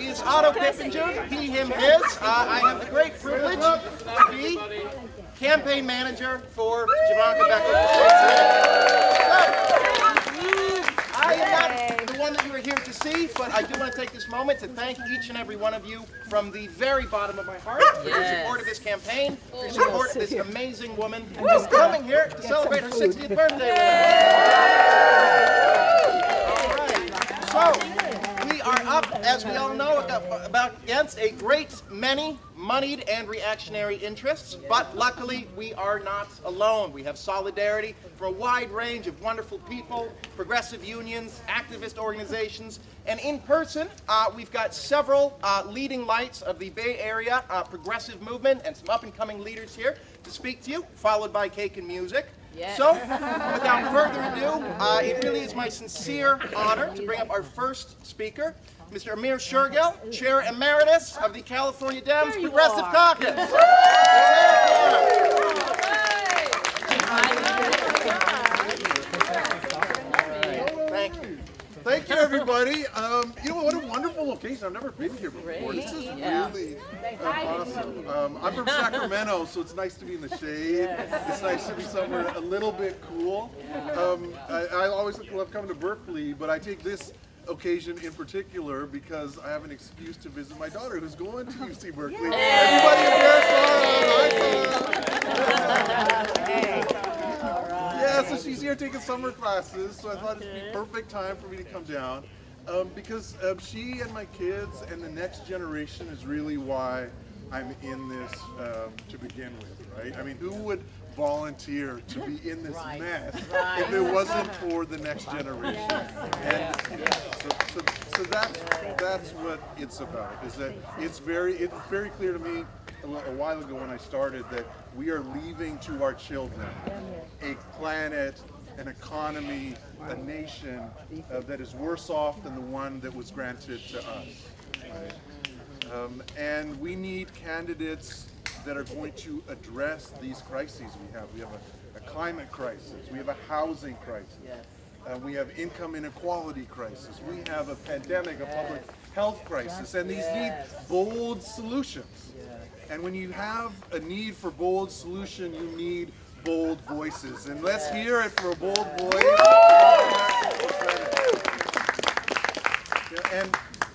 is Otto Pippenger, he, him, his. I have the great privilege to be campaign manager for Jovanka Beckles. I am not the one that you are here to see, but I do want to take this moment to thank each and every one of you from the very bottom of my heart for your support of this campaign, for your support of this amazing woman who's coming here to celebrate her 60th birthday. All right. So, we are up, as we all know, against a great many moneyed and reactionary interests, but luckily we are not alone. We have solidarity from a wide range of wonderful people, progressive unions, activist organizations, and in person we've got several leading lights of the Bay Area progressive movement and some up-and-coming leaders here to speak to you, followed by cake and music. Yes. So, without further ado, it really is my sincere honor to bring up our first speaker, Mr. Amir Shergill, Chair Emeritus of the California Dems Progressive Caucus. Thank you. Thank you, everybody. You know what a wonderful location. I've never been here before. This is really awesome. I'm from Sacramento, so it's nice to be in the shade. It's nice to be somewhere a little bit cool. I always love coming to Berkeley, but I take this occasion in particular because I have an excuse to visit my daughter who's going to UC Berkeley. Everybody in Yeah, so she's here taking summer classes, so I thought it'd be perfect time for me to come down because she and my kids and the next generation is really why I'm in this to begin with, right? I mean, who would volunteer to be in this mess if it wasn't for the next generation? And so that's what it's about. Is that it's very clear to me a while ago when I started that we are leaving to our children a planet, an economy, a nation that is worse off than the one that was granted to us. Right? And we need candidates that are going to address these crises we have. We have a climate crisis. We have a housing crisis. We have income inequality crisis. We have a pandemic, a public health crisis. And these need bold solutions. And when you have a need for bold solution, you need bold voices. And let's hear it for a bold voice.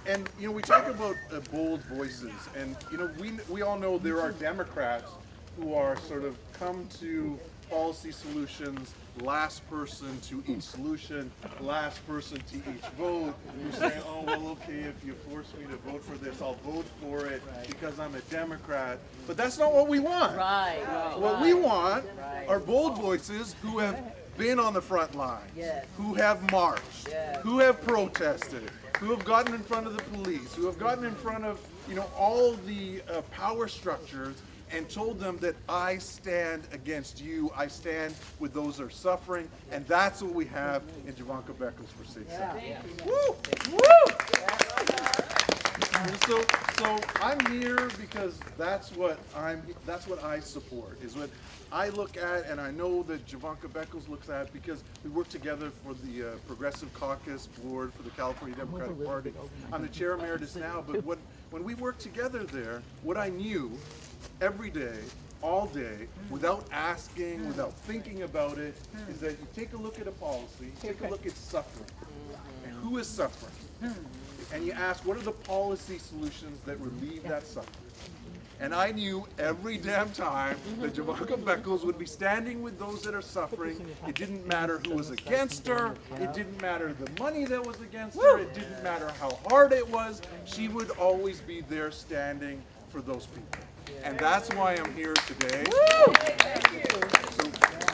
And you know, we talk about bold voices, and you know, we all know there are Democrats who are sort of come to policy solutions, last person to each solution, last person to each vote. Who's saying, oh well, okay, if you force me to vote for this, I'll vote for it because I'm a Democrat. But that's not what we want. What we want are bold voices who have been on the front line, who have marched, who have protested, who have gotten in front of the police, who have gotten in front of, you know, all the power structures and told them that I stand against you, I stand with those that are suffering, and that's what we have in Jovanka Beckles for 6 seconds. Woo! Woo! So I'm here because that's what I support, is what I look at, and I know that Jovanka Beckles looks at, because we work together for the Progressive Caucus board for the California Democratic Party. I'm the chair emeritus now, but when we worked together there, what I knew every day, all day, without asking, without thinking about it, is that you take a look at a policy, take a look at suffering, and who is suffering, and you ask, what are the policy solutions that relieve that suffering? And I knew every damn time that Jovanka Beckles would be standing with those that are suffering. It didn't matter who was against her. It didn't matter the money that was against her. It didn't matter how hard it was. She would always be there standing for those people. And that's why I'm here today. So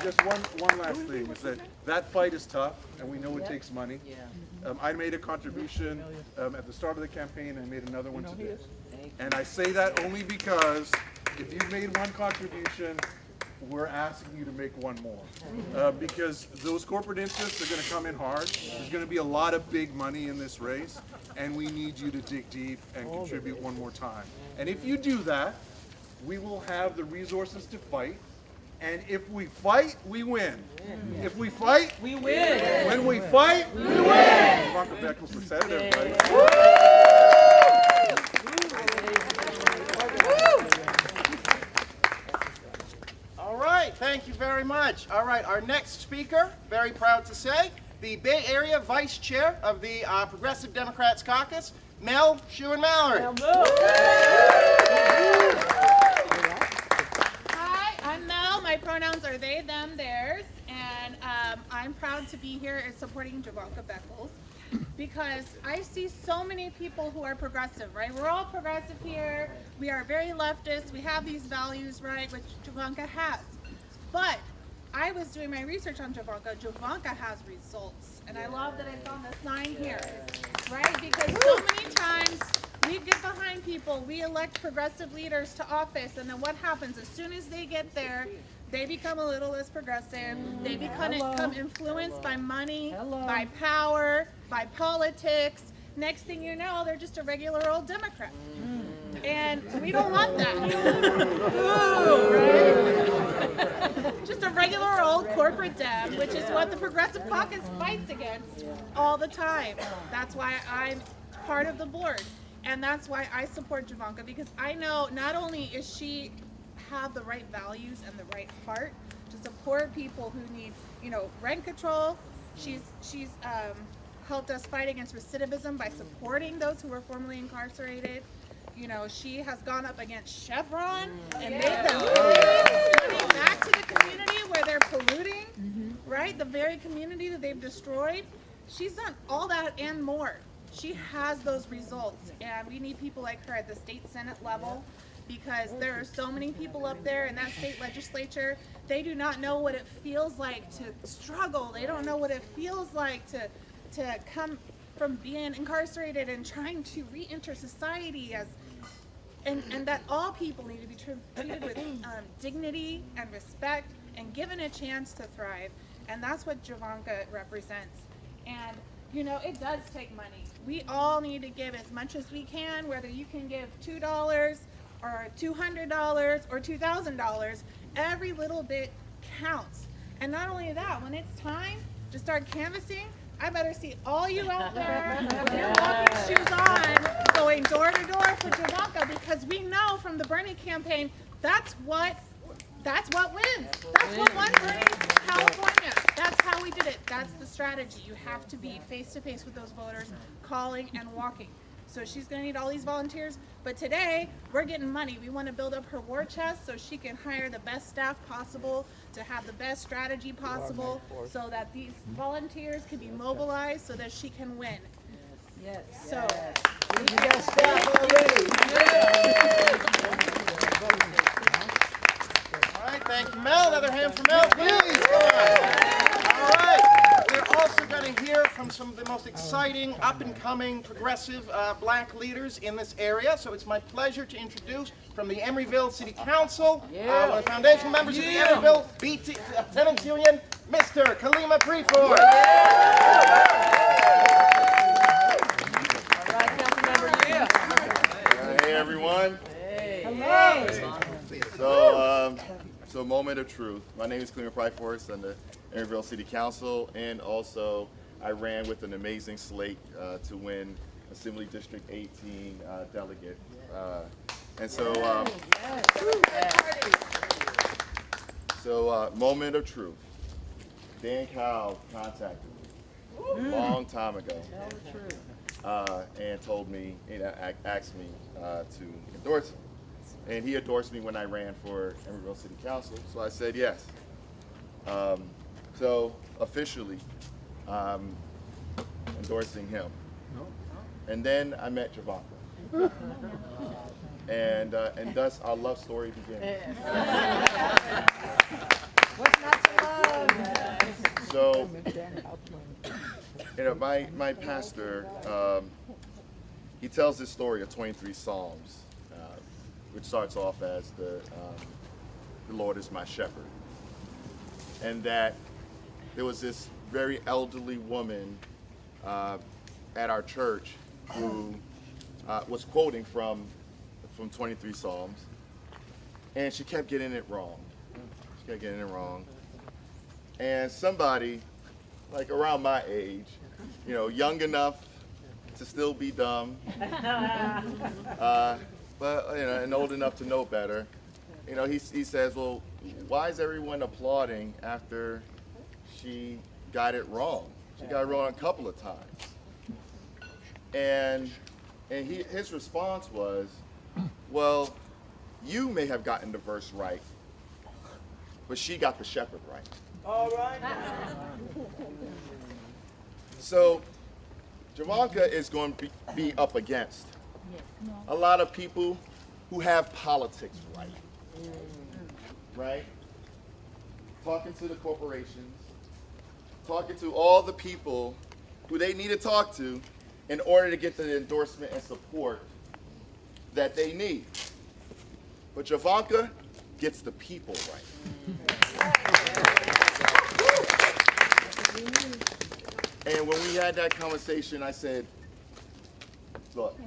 just one last thing is that fight is tough, and we know it takes money. I made a contribution at the start of the campaign, and I made another one today. And I say that only because if you've made one contribution, we're asking you to make one more. Because those corporate interests are going to come in hard. There's going to be a lot of big money in this race, and we need you to dig deep and contribute one more time. And if you do that, we will have the resources to fight. And if we fight, we win. If we fight, we win. When we fight, we win. Jovanka Beckles, let's have it, everybody. much. All right, our next speaker, very proud to say, the Bay Area Vice Chair of the Progressive Democrats Caucus, Shuen Mallory. Hi, I'm Mel. My pronouns are they, them, theirs, and I'm proud to be here and supporting Jovanka Beckles because I see so many people who are progressive, right? We're all progressive here. We are very leftist. We have these values, right, which Jovanka has. But I was doing my research on Jovanka. Jovanka has results, and I love that I found this sign here, right? Because so many times we get behind people, we elect progressive leaders to office, and then what happens? As soon as they get there, they become a little less progressive. They become influenced by money, by power, by politics. Next thing you know, they're just a regular old Democrat. And we don't want that. Right? Just a regular old corporate Dem, which is what the Progressive Caucus fights against all the time. That's why I'm part of the board. And that's why I support Jovanka, because I know not only is she have the right values and the right heart to support people who need, rent control. She's helped us fight against recidivism by supporting those who were formerly incarcerated. She has gone up against Chevron and made them money back to the community where they're polluting, right? The very community that they've destroyed. She's done all that and more. She has those results, and we need people like her at the state senate level, because there are so many people up there in that state legislature. They do not know what it feels like to struggle. They don't know what it feels like to come from being incarcerated and trying to re-enter society and that all people need to be treated with dignity and respect and given a chance to thrive. And that's what Jovanka represents. And it does take money. We all need to give as much as we can, whether you can give $2 or $200 or $2,000. Every little bit counts. And not only that, when it's time to start canvassing, I better see all you out there with your walking shoes on, going door to door for Jovanka, because we know from the Bernie campaign, that's what wins. That's what won Bernie California. That's how we did it. That's the strategy. You have to be face to face with those voters, calling and walking. So she's going to need all these volunteers. But today, we're getting money. We want to build up her war chest so she can hire the best staff possible, to have the best strategy possible, so that these volunteers can be mobilized so that she can win. Yes. So. You got staff already. All right, thank you, Mel. Another hand for Mel, please. All right. We're also going to hear from some of the most exciting, up-and-coming, progressive black leaders in this area. So it's my pleasure to introduce from the Emeryville City Council, one of the foundation members of the Emeryville Tenants Union, Mr. Kalimah Priforce. All right, Councilmember, Hey everyone. Hello. So moment of truth. My name is Kalimah Priforce. I'm the Emeryville City Council, and also I ran with an amazing slate to win Assembly District 18 delegate. Moment of truth. Dan Cowell contacted me a long time ago and told me, asked me to endorse him. And he endorsed me when I ran for Emeryville City Council, so I said yes. So officially, endorsing him. And then I met Jovanka. And thus our love story began. What's not to love? So, my pastor, he tells this story of 23 Psalms, which starts off as the Lord is my shepherd. And that there was this very elderly woman at our church who was quoting from 23 Psalms, and she kept getting it wrong. And somebody, like around my age, young enough to still be dumb, but and old enough to know better, he says, well, why is everyone applauding after she got it wrong? She got it wrong a couple of times. And his response was, well, you may have gotten the verse right, but she got the shepherd right. All right. So Jovanka is going to be up against a lot of people who have politics right? Talking to the corporations, talking to all the people who they need to talk to in order to get the endorsement and support that they need. But Jovanka gets the people right. And when we had that conversation, I said, look,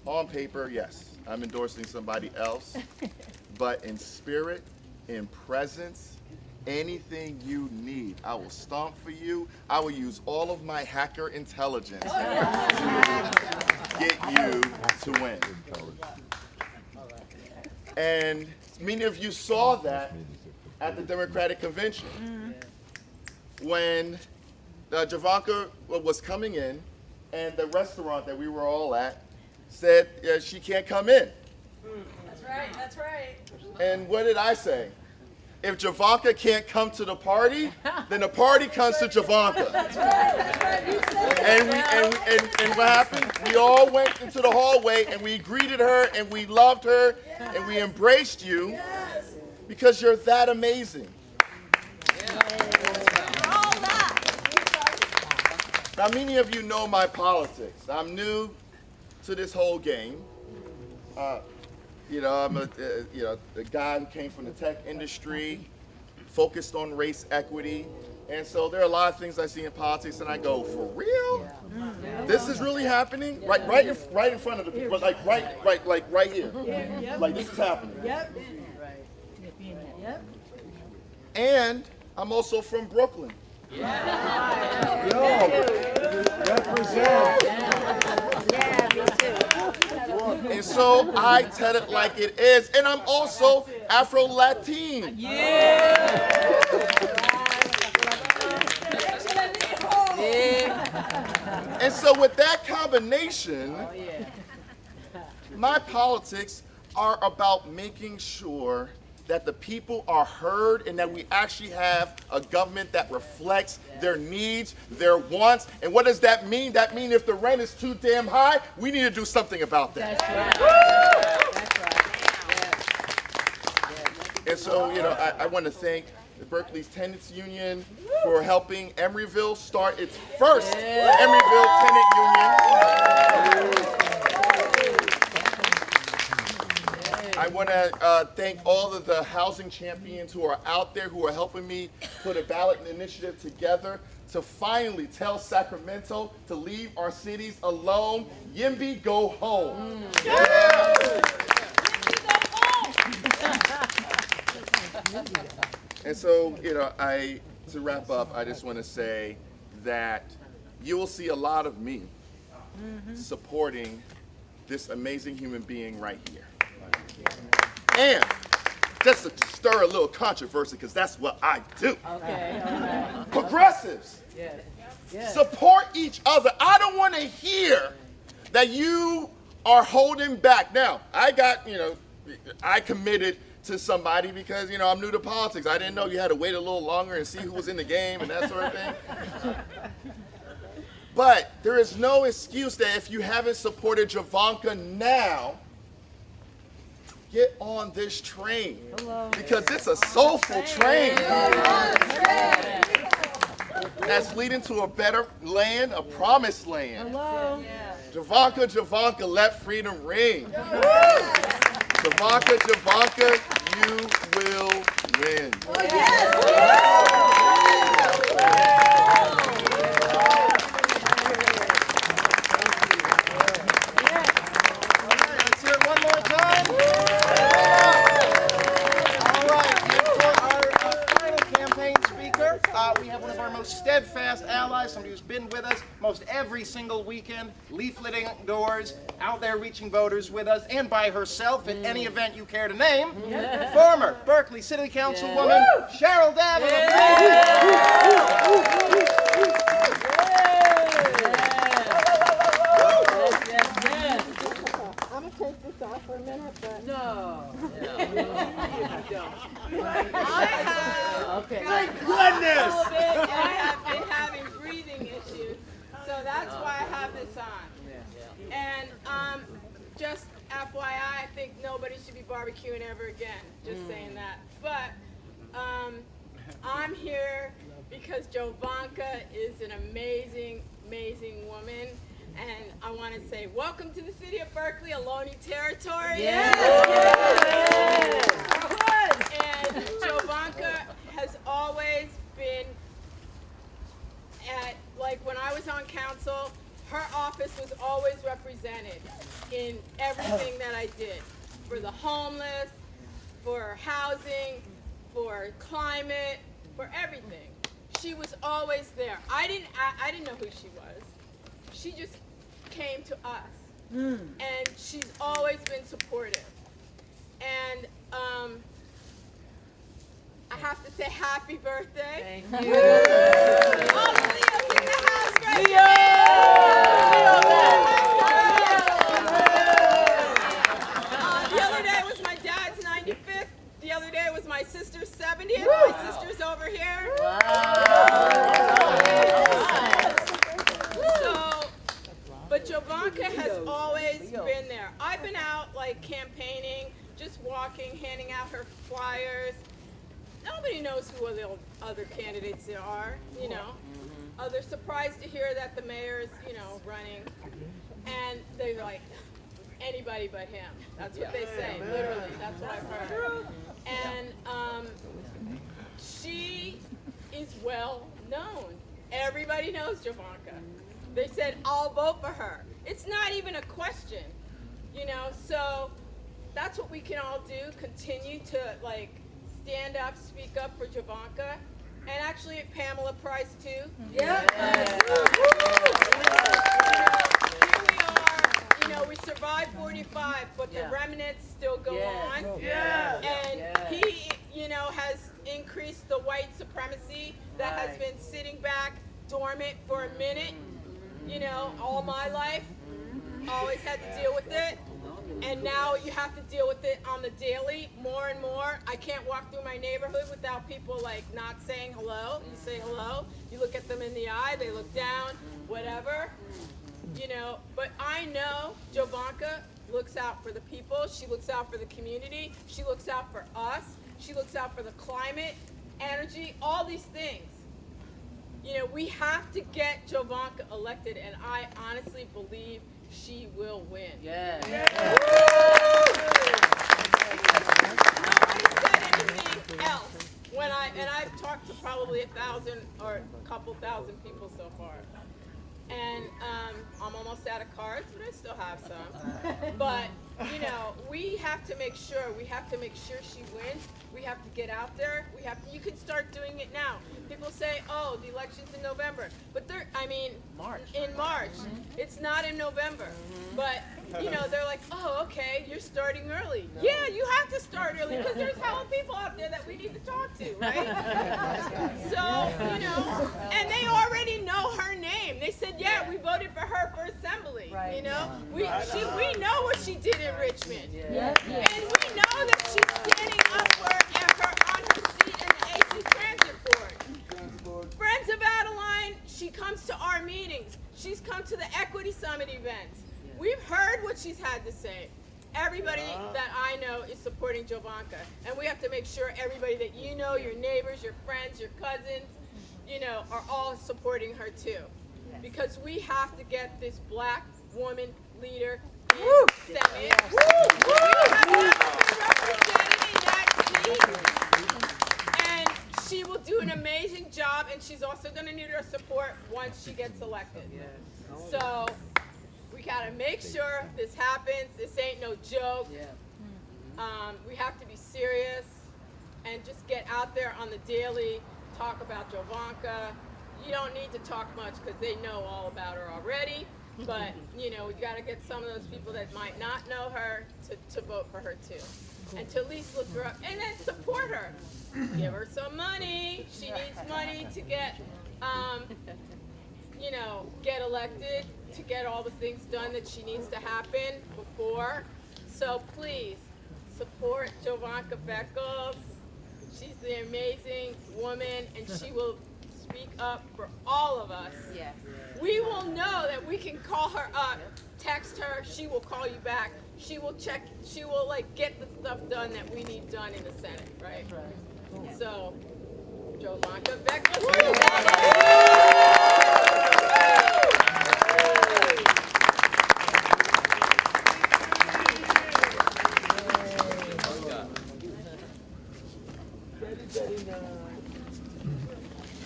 on paper, yes, I'm endorsing somebody else, but in spirit, in presence, anything you need, I will stomp for you. I will use all of my hacker intelligence to get you to win. And many of you saw that at the Democratic Convention when Jovanka was coming in and the restaurant that we were all at said she can't come in. That's right. And what did I say? If Jovanka can't come to the party, then the party comes to Jovanka. And what happened? We all went into the hallway and we greeted her and we loved her and we embraced you because you're that amazing. Now, many of you know my politics. I'm new to this whole game. I'm a guy who came from the tech industry, focused on race equity. And so there are a lot of things I see in politics and I go, for real? This is really happening? Right in front of the people, like right here. Like this is happening. Yep. And I'm also from Brooklyn. Yo, represent. Yeah, me too. And so I tell it like it is. And I'm also Afro-Latin. And so with that combination, my politics are about making sure that the people are heard and that we actually have a government that reflects their needs, their wants. And what does that mean? That means if the rent is too damn high, we need to do something about that. That's right. And so, I want to thank the Berkeley's Tenants Union for helping Emeryville start its first Emeryville Tenant Union. I want to thank all of the housing champions who are out there who are helping me put a ballot initiative together to finally tell Sacramento to leave our cities alone. Yimby, go home. And so, to wrap up, I just want to say that you will see a lot of me supporting this amazing human being right here. And just to stir a little controversy, because that's what I do. Okay. Progressives, support each other. I don't want to hear that you are holding back. Now, I committed to somebody because, I'm new to politics. I didn't know you had to wait a little longer and see who was in the game and that sort of thing. But there is no excuse that if you haven't supported Jovanka now, get on this train. Because it's a soulful train that's leading to a better land, a promised land. Jovanka, let freedom ring. Jovanka, you will win. Let's hear it one more time. All right, and for our final campaign speaker, we have one of our most steadfast steadfast ally, somebody who's been with us most every single weekend, leafleting doors, out there reaching voters with us, and by herself at any event you care to name. Former Berkeley City Councilwoman Cheryl Davila. I'm gonna take this off for a minute, but No. okay. Thank goodness! COVID, and I have been having breathing issues, so that's why I have this on. And just FYI, I think nobody should be barbecuing ever again. Just saying that. But I'm here because Jovanka is an amazing, amazing woman. And I want to say, welcome to the city of Berkeley, Ohlone territory. And Jovanka has always been at, like when I was on council, her office was always represented in everything that I did. For the homeless, for housing, for climate, for everything. She was always there. I didn't know who she was. She just came to us. And she's always been supportive. And I have to say happy birthday. Thank you. All the Leos in the house right The other day was my dad's 95th. The other day was my sister's 70th. My sister's over here. But Jovanka has always been there. I've been out like campaigning, just walking, handing out her flyers. Nobody knows who the other candidates there are, you know. They're surprised to hear that the mayor is, you know, running. And they're like, anybody but him. That's what they say, literally. That's what I've heard. And she is well known. Everybody knows Jovanka. They said, I'll vote for her. It's not even a question, you know, so that's what we can all do, continue to, like, stand up, speak up for Jovanka, and actually Pamela Price, too. Yeah. Here we are, you know, we survived 45, but the remnants still go on. And he, you know, has increased the white supremacy that has been sitting back dormant for a minute. You know, all my life, always had to deal with it, and now you have to deal with it on the daily, more and more. I can't walk through my neighborhood without people, like, not saying hello. You say hello, you look at them in the eye, they look down, whatever, you know. But I know Jovanka looks out for the people, she looks out for the community, she looks out for us, she looks out for the climate, energy, all these things. You know, we have to get Jovanka elected, and I honestly believe she will win. Nobody said anything else when I've talked to probably 1,000 or a couple thousand people so far. And I'm almost out of cards, but I still have some. But, you know, we have to make sure she wins. We have to get out there. You can start doing it now. People say, oh, the election's in November. But in March. It's not in November. But, you know, they're like, oh, okay, you're starting early. Yeah, you have to start early because there's hella people out there that we need to talk to, right? So, you know, and they already know her name. They said, yeah, we voted for her for assembly. You know, we know what she did in Richmond. And we know that she's standing up for on her seat in the AC Transit Board. Friends of Adeline, she comes to our meetings. She's come to the Equity Summit events. We've heard what she's had to say. Everybody that I know is supporting Jovanka. And we have to make sure everybody that you know, your neighbors, your friends, your cousins, you know, are all supporting her too. Because we have to get this black woman leader in Senate. We have never been represented in that seat. And she will do an amazing job, and she's also going to need our support once she gets elected. So we got to make sure this happens. This ain't no joke. We have to be serious and just get out there on the daily, talk about Jovanka, you don't need to talk much because they know all about her already. But, you know, we got to get some of those people that might not know her to vote for her too. And to at least look her up and then support her. Give her some money. She needs money to get, you know, get elected, to get all the things done that she needs to happen before. So please support Jovanka Beckles. She's the amazing woman, and she will speak up for all of us. Yes. We will know that we can call her up, text her, she will call you back. She will check, she will like get the stuff done that we need done in the Senate, right? Right. So, Jovanka Beckles.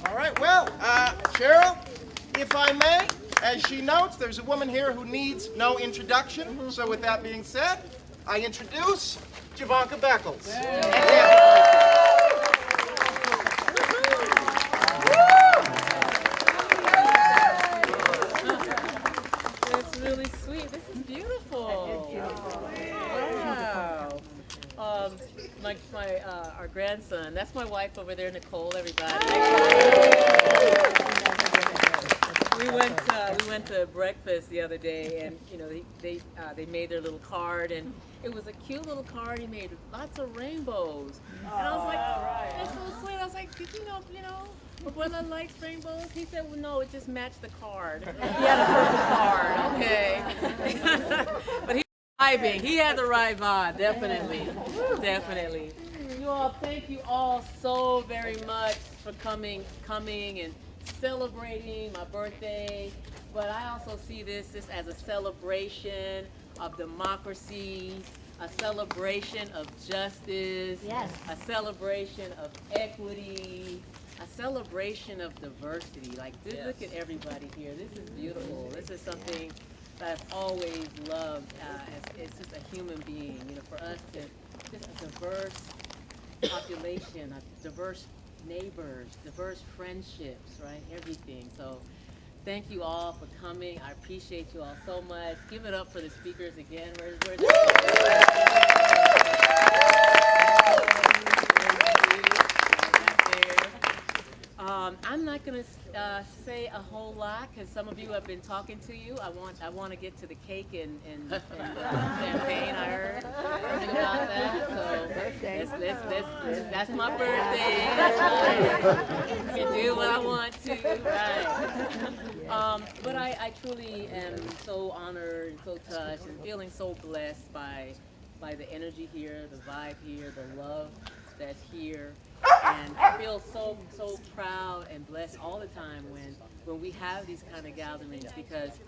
All right, well, Cheryl, if I may, as she notes, there's a woman here who needs no introduction. So with that being said, I introduce Jovanka Beckles. That's really sweet. This is beautiful. Wow. Our grandson. That's my wife over there, Nicole. Everybody. We went to breakfast the other day, and you know they made their little card, and it was a cute little card. He made lots of rainbows, and I was like, that's so sweet. I was like, did you know my brother likes rainbows? He said, well, no, it just matched the card. He had a purple card, okay. But he had the right vibe, definitely, definitely. You all, thank you all so very much for coming and celebrating my birthday. But I also see this as a celebration of democracy, a celebration of justice, yes, a celebration of equity, a celebration of diversity. Like, just look at everybody here. This is beautiful. This is something that I've always loved as just a human being. You know, for us to just a diverse population, a diverse neighbors, diverse friendships, right? Everything. So thank you all for coming. I appreciate you all so much. Give it up for the speakers again. Where's I'm not going to say a whole lot because some of you have been talking to you. I want to get to the cake and champagne. I heard something about that. So that's my birthday. I can do what I want to. Right. But I truly am so honored and so touched and feeling so blessed by the energy here, the vibe here, the love that's here. And I feel so proud and blessed all the time when we have these kind of gatherings because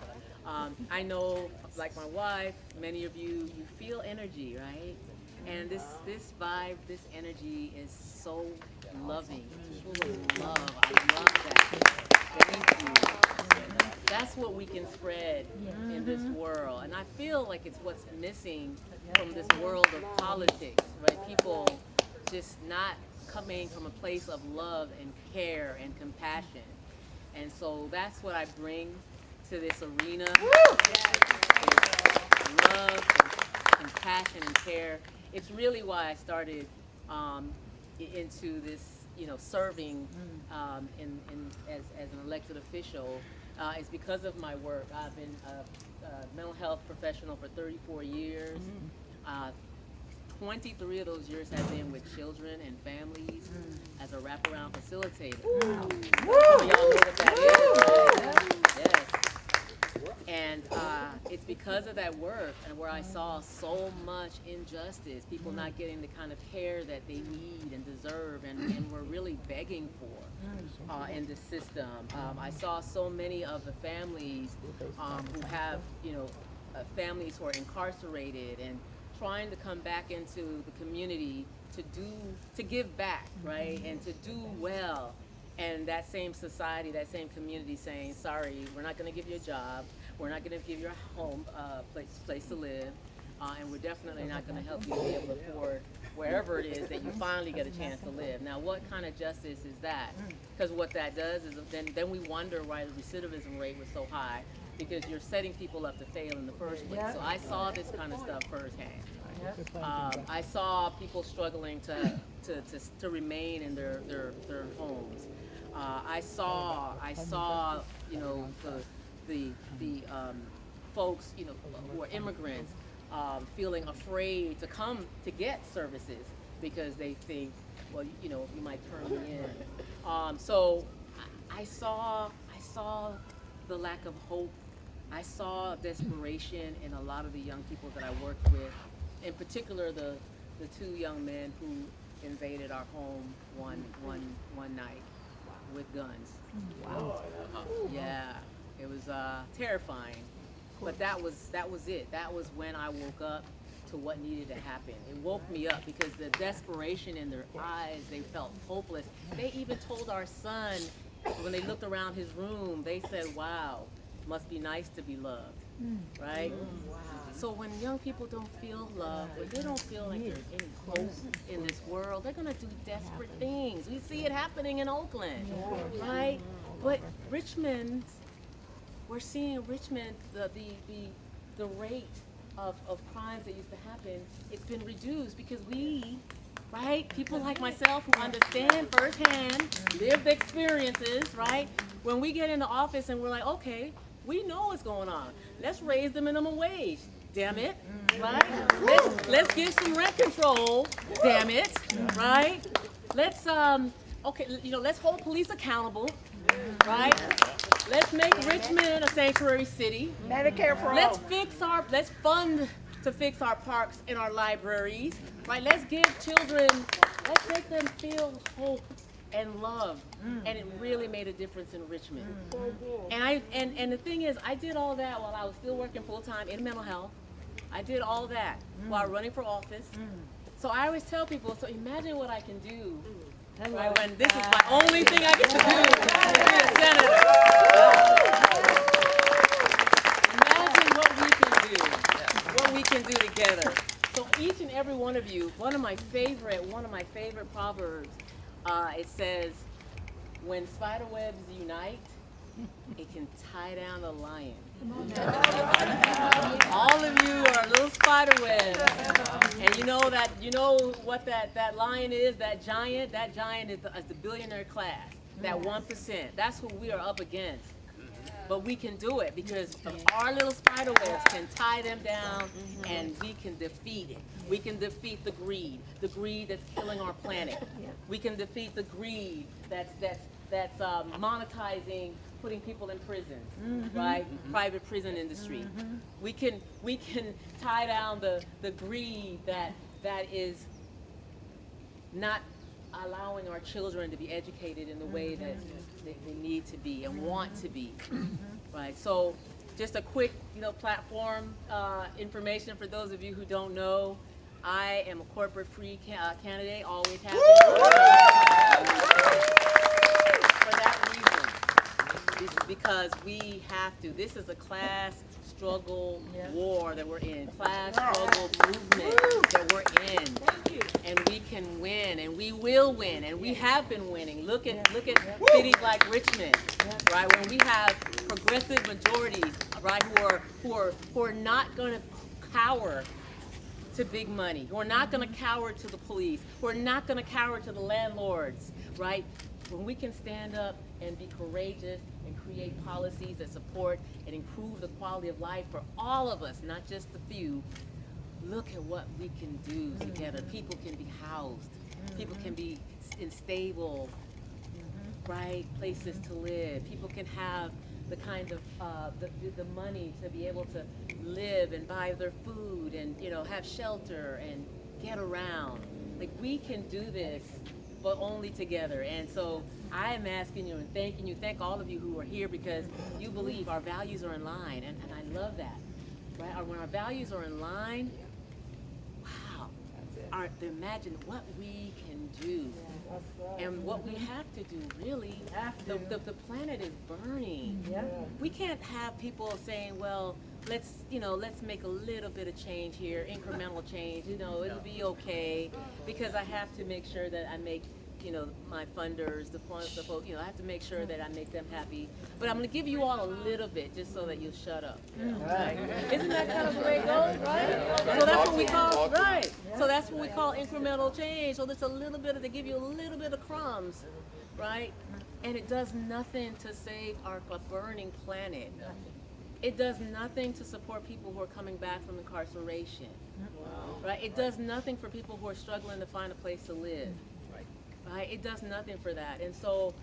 I know, like my wife, many of you feel energy, right? And this vibe, this energy is so loving, full of love. I love that. Thank you. That's what we can spread in this world. And I feel like it's what's missing from this world of politics, right? People just not coming from a place of love and care and compassion. And so that's what I bring to this arena. Love and compassion and care. It's really why I started into this, serving as an elected official. It's because of my work. I've been a mental health professional for 34 years. 23 of those years have been with children and families as a wraparound facilitator. Some of y'all know what that is. Yes. And it's because of that work and where I saw so much injustice, people not getting the kind of care that they need and deserve and were really begging for in the system. I saw so many of the families who have, families who are incarcerated and trying to come back into the community to give back, right, and to do well. And that same society, that same community saying, sorry, we're not going to give you a job. We're not going to give you a home, place to live. and we're definitely not going to help you to be able to afford wherever it is that you finally get a chance to live. Now, what kind of justice is that? Because what that does is then we wonder why the recidivism rate was so high, because you're setting people up to fail in the first place. So I saw this kind of stuff firsthand. I saw people struggling to remain in their homes. I saw the folks who are immigrants feeling afraid to come to get services because they think, well, you might turn me in. So I saw the lack of hope. I saw desperation in a lot of the young people that I worked with, in particular the two young men who invaded our home one night with guns. Wow. Yeah, it was terrifying. But that was it. That was when I woke up to what needed to happen. It woke me up because the desperation in their eyes, they felt hopeless. They even told our son, when they looked around his room, they said, wow, must be nice to be loved, right? Wow. So when young people don't feel love, when they don't feel like there's any hope in this world, they're gonna do desperate things. We see it happening in Oakland, right? But Richmond, we're seeing Richmond, the rate of crimes that used to happen, it's been reduced because people like myself who understand firsthand, lived experiences, right? When we get into office and we're like, okay, we know what's going on. Let's raise the minimum wage, damn it, right? Let's give some rent control, damn it, right? Let's let's hold police accountable, right? Let's make Richmond a sanctuary city. Medicare for all. Let's fund to fix our parks and our libraries, right? Let's give children, let's make them feel hope and love. And it really made a difference in Richmond. And the thing is, I did all that while I was still working full-time in mental health. I did all that while running for office. So I always tell people, so imagine what I can do, right, when this is my only thing I get to do, to be a senator. Imagine what we can do together. So each and every one of you, one of my favorite proverbs, it says, when spider webs unite, it can tie down a lion. All of you are little spider webs. And you know what that lion is, that giant is the billionaire class, that 1%. That's who we are up against. But we can do it because our little spider webs can tie them down, and we can defeat it. We can defeat the greed that's killing our planet. We can defeat the greed that's monetizing, putting people in prison, right? Private prison industry. We can tie down the greed that is not allowing our children to be educated in the way that they need to be and want to be, right? So just a quick, platform information for those of you who don't know. I am a corporate-free candidate, always have been. For that reason, because we have to. This is a class struggle war that we're in, class struggle movement that we're in, and we can win, and we will win, and we have been winning. Look at cities like Richmond, right? When we have progressive majorities, right, who are not going to cower to big money, who are not going to cower to the police, who are not going to cower to the landlords, right? When we can stand up and be courageous and create policies that support and improve the quality of life for all of us, not just the few, look at what we can do together. People can be housed. People can be in stable, right, places to live. People can have the kind of the money to be able to live and buy their food and have shelter and get around. Like, we can do this, but only together. And so I am asking you and thanking you, thank all of you who are here, because you believe our values are in line, and I love that, right? When our values are in line, wow, to imagine what we can do. And what we have to do, really, the planet is burning. We can't have people saying, well, let's make a little bit of change here, incremental change, it'll be okay, because I have to make sure that I make, my funders, the folks, I have to make sure that I make them happy. But I'm going to give you all a little bit just so that you'll shut up. Right? Isn't that kind of the way it goes, right? So that's what we call, right. So that's what we call incremental change. So there's a little bit they give you a little bit of crumbs, right? And it does nothing to save our burning planet. It does nothing to support people who are coming back from incarceration, right? It does nothing for people who are struggling to find a place to live. Right? It does nothing for that. And so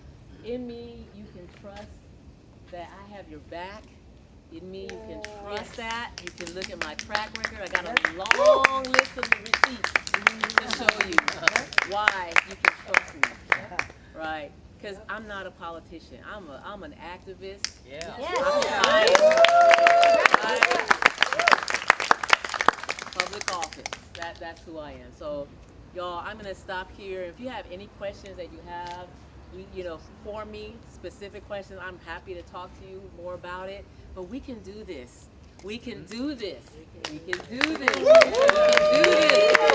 in me, you can trust that I have your back. In me, you can trust that. You can look at my track record. I got a long list of receipts to show you why you can trust me. Right? Because I'm not a politician. I'm an activist. Public office. That's who I am. So y'all, I'm going to stop here. If you have any questions that you have, for me, specific questions, I'm happy to talk to you more about it. But we can do this. We can do this. We can do this. We can do this. We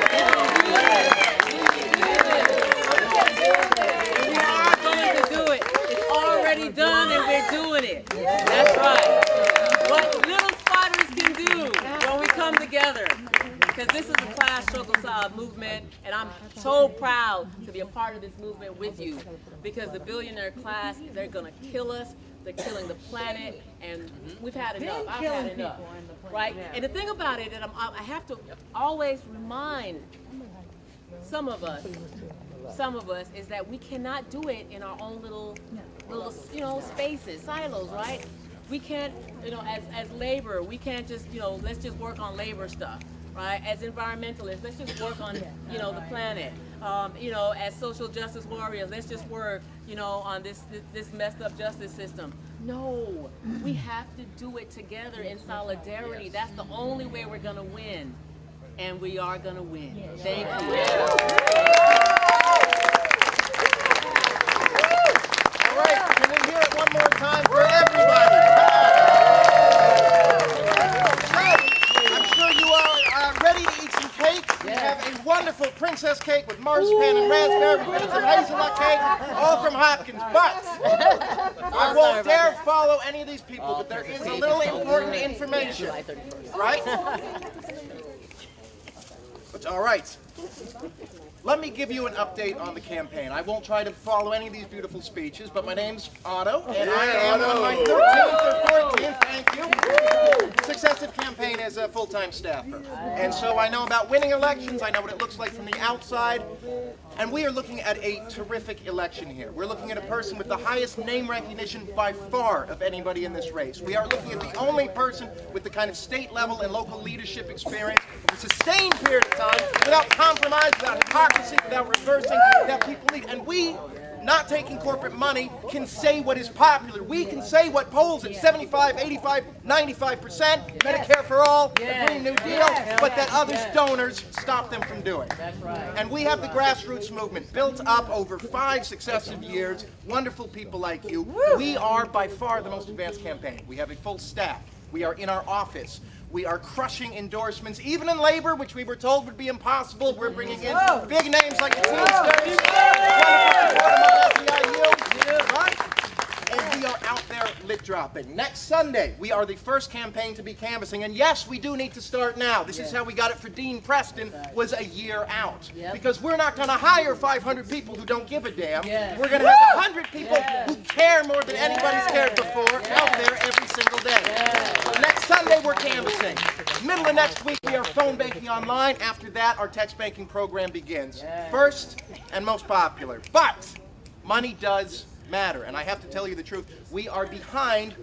are going to do it. It's already done and we're doing it. That's right. What little spiders can do when we come together. Because this is a class struggle movement, and I'm so proud to be a part of this movement with you. Because the billionaire class, they're going to kill us. They're killing the planet, and we've had enough. I've had enough, right? And the thing about it that I have to always remind some of us, is that we cannot do it in our own little spaces, silos, right? We can't, as labor, we can't just, let's just work on labor stuff. Right, as environmentalists, let's just work on, the planet. As social justice warriors, let's just work, on this messed up justice system. No, we have to do it together in solidarity. That's the only way we're gonna win, and we are gonna win. Thank you. All right, can we hear it one more time for everybody? Ready to eat some cake? We have a wonderful princess cake with marzipan and raspberry. We have some hazelnut cake, all from Hopkins. But I won't dare follow any of these people, but there is a little important information, right? But all right. Let me give you an update on the campaign. I won't try to follow any of these beautiful speeches, but my name's Otto, and I am on my 13th or 14th, thank you, successive campaign as a full-time staffer. And so I know about winning elections, I know what it looks like from the outside, and we are looking at a terrific election here. We're looking at a person with the highest name recognition by far of anybody in this race. We are looking at the only person with the kind of state level and local leadership experience for a sustained period of time, without compromise, without hypocrisy, without reversing, that people need. And we, not taking corporate money, can say what is popular. We can say what polls at 75, 85, 95%, Medicare for all, the Green New Deal, but that others donors stop them from doing. That's right. And we have the grassroots movement built up over 5 successive years, wonderful people like you. We are by far the most advanced campaign. We have a full staff. We are in our office. We are crushing endorsements, even in labor, which we were told would be impossible. We're bringing in big names like the Teamsters, right? And we are out there lip dropping. Next Sunday, we are the first campaign to be canvassing. And yes, we do need to start now. This is how we got it for Dean Preston, was a year out. Because we're not going to hire 500 people who don't give a damn. We're going to have 100 people who care more than anybody's cared before out there every single day. So next Sunday, we're canvassing. Middle of next week, we are phone banking online. After that, our text banking program begins. First and most popular. But money does matter. And I have to tell you the truth, we are behind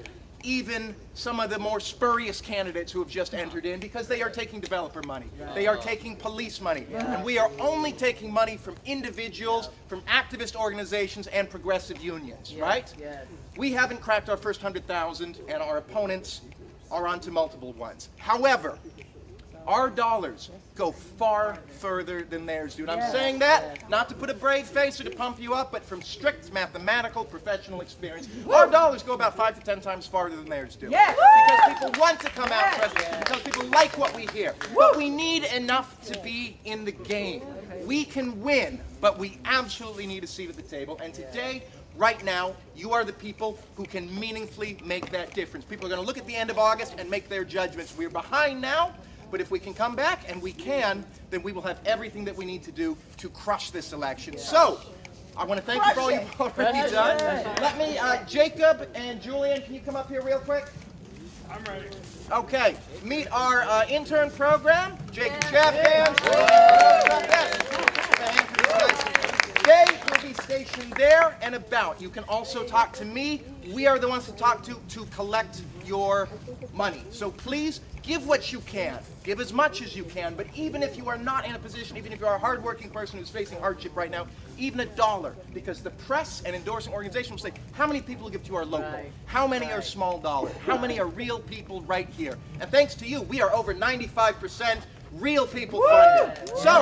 even some of the more spurious candidates who have just entered in, because they are taking developer money. They are taking police money. And we are only taking money from individuals, from activist organizations, and progressive unions, right? We haven't cracked our first 100,000, and our opponents are on to multiple ones. However, our dollars go far further than theirs do. And I'm saying that not to put a brave face or to pump you up, but from strict mathematical professional experience, our dollars go about 5 to 10 times farther than theirs do. Because people want to come out present, because people like what we hear. But we need enough to be in the game. We can win, but we absolutely need a seat at the table. And today, right now, you are the people who can meaningfully make that difference. People are going to look at the end of August and make their judgments. We're behind now, but if we can come back, and we can, then we will have everything that we need to do to crush this election. So, I want to thank you for all you've already done. Let me, Jacob and Julian, can you come up here real quick? I'm ready. Okay, meet our intern program, Jacob Chaffan. They will be stationed there and about. You can also talk to me. We are the ones to talk to collect your money. So please give what you can. Give as much as you can. But even if you are not in a position, even if you are a hardworking person who's facing hardship right now, even $1, because the press and endorsing organizations will say, how many people give to our local? How many are small dollar? How many are real people right here? And thanks to you, we are over 95% real people funded. So,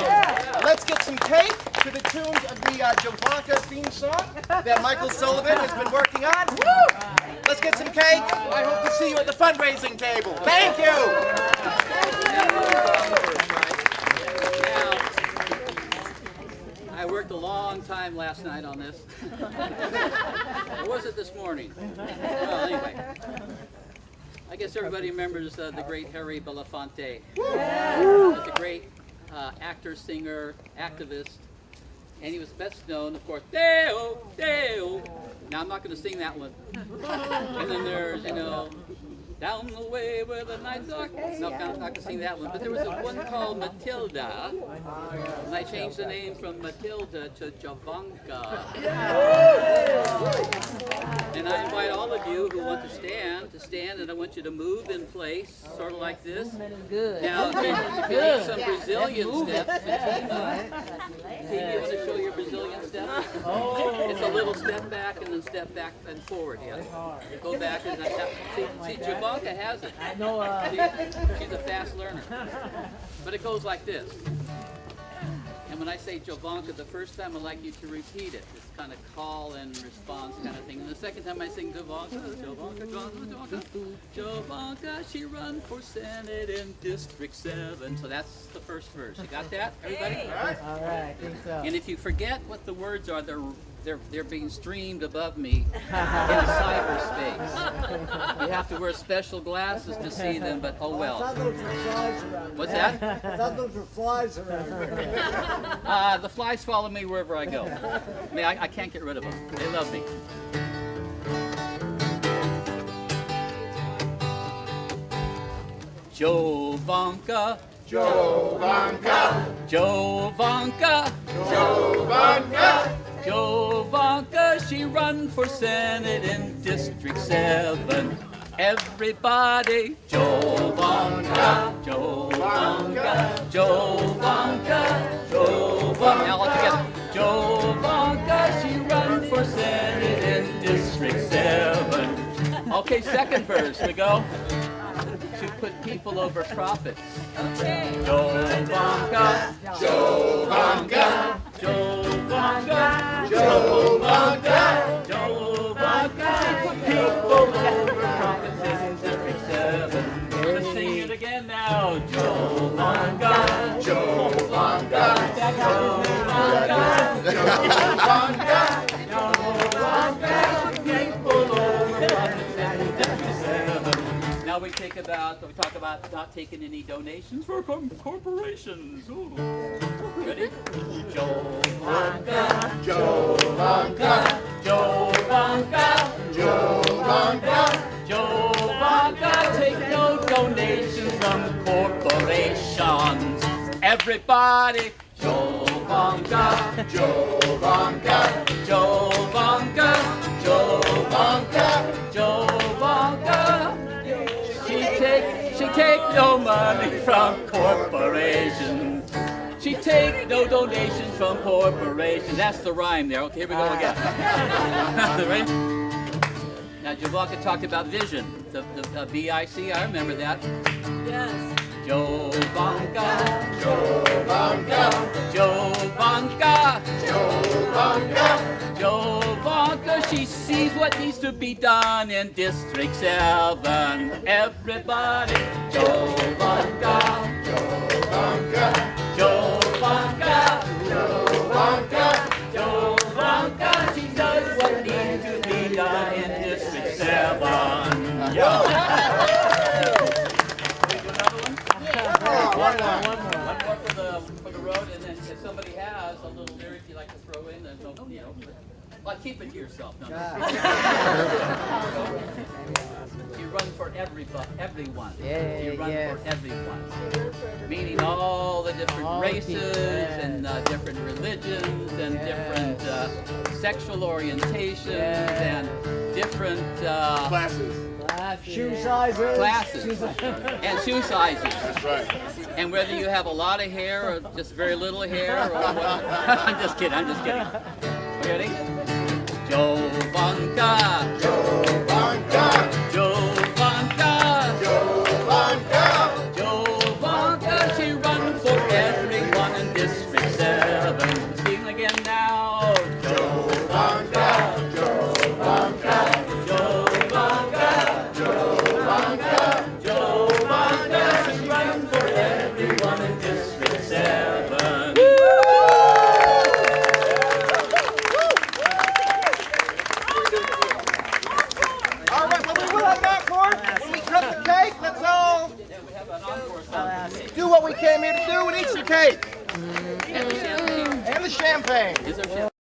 let's get some cake to the tunes of the Jovanka theme song that Michael Sullivan has been working on. Let's get some cake. I hope to see you at the fundraising table. Thank you. I worked a long time last night on this. Or was it this morning? Well, anyway. I guess everybody remembers the great Harry Belafonte. He was a great actor, singer, activist, and he was best known, of course, Deo, Deo. Now I'm not going to sing that one. And then there's, down the way where the nights are. No, I'm not going to sing that one. But there was one called Matilda, and I changed the name from Matilda to Jovanka. And I invite all of you who want to stand, and I want you to move in place, sort of like this. Now, if you need some Brazilian steps, Fatima, you want to show your Brazilian steps? It's a little step back and then step back and forward. Yeah. Go back and then see, Jovanka has it. I know. She's a fast learner. But it goes like this. And when I say Jovanka, the first time I'd like you to repeat it. It's kind of call and response kind of thing. And the second time I sing Jovanka, Jovanka, Jovanka, Jovanka, she run for Senate in District 7. So that's the first verse. You got that, everybody? All right, I think so. And if you forget what the words are, they're being streamed above me in cyberspace. You have to wear special glasses to see them, but oh well. I thought those were flies around. What's that? I thought those were flies around. The flies follow me wherever I go. I mean, I can't get rid of them. They love me. Jovanka, Jovanka, Jovanka, Jovanka, Jovanka, she run for Senate in District 7. Everybody, Jovanka, Jovanka, Jovanka, Jovanka. Now all together. Jovanka, she run for Senate in District 7. Okay, second verse, we go. She put people over profits. Okay. Jovanka, Jovanka, Jovanka, Jovanka, Jovanka, she put people over profits in District 7. Let's sing it again now. Jovanka, Jovanka, Jovanka, Jovanka, Jovanka, people over profits in District 7. Now we talk about not taking any donations for corporations. Ooh. Ready? Jovanka, Jovanka, Jovanka, Jovanka, Jovanka, take no donations from corporations. Everybody, Jovanka, Jovanka, Jovanka, Jovanka, Jovanka. She take no money from corporations. She take no donations from corporations. That's the rhyme there. Okay, here we go again. Ready? Now, Jovanka talked about vision. The BIC, I remember that. Yes. Jovanka, Jovanka, Jovanka, Jovanka, Jovanka, she sees what needs to be done in District 7. Everybody, Jovanka, Jovanka, Jovanka, Jovanka, Jovanka, she does what needs to be done in District 7. Yeah. One more for the road, and then if somebody has a little lyric you like to throw in, then you know, well, keep it to yourself. No. You run for everyone. You run for everyone. Meaning all the different races and different religions and different sexual orientations and different Classes. Shoe sizes. Classes and shoe sizes. That's right. And whether you have a lot of hair or just very little hair or what. I'm just kidding. Ready? Jovanka, Jovanka, Jovanka, Jovanka, Jovanka, she runs for everyone in District 7. Sing again now. Jovanka, Jovanka, Jovanka, Jovanka, Jovanka, she runs for everyone in District 7. All right, when we will have that court, when we cut the cake, let's all do what we came here to do and eat some cake. And the champagne. And the champagne. Is there champagne?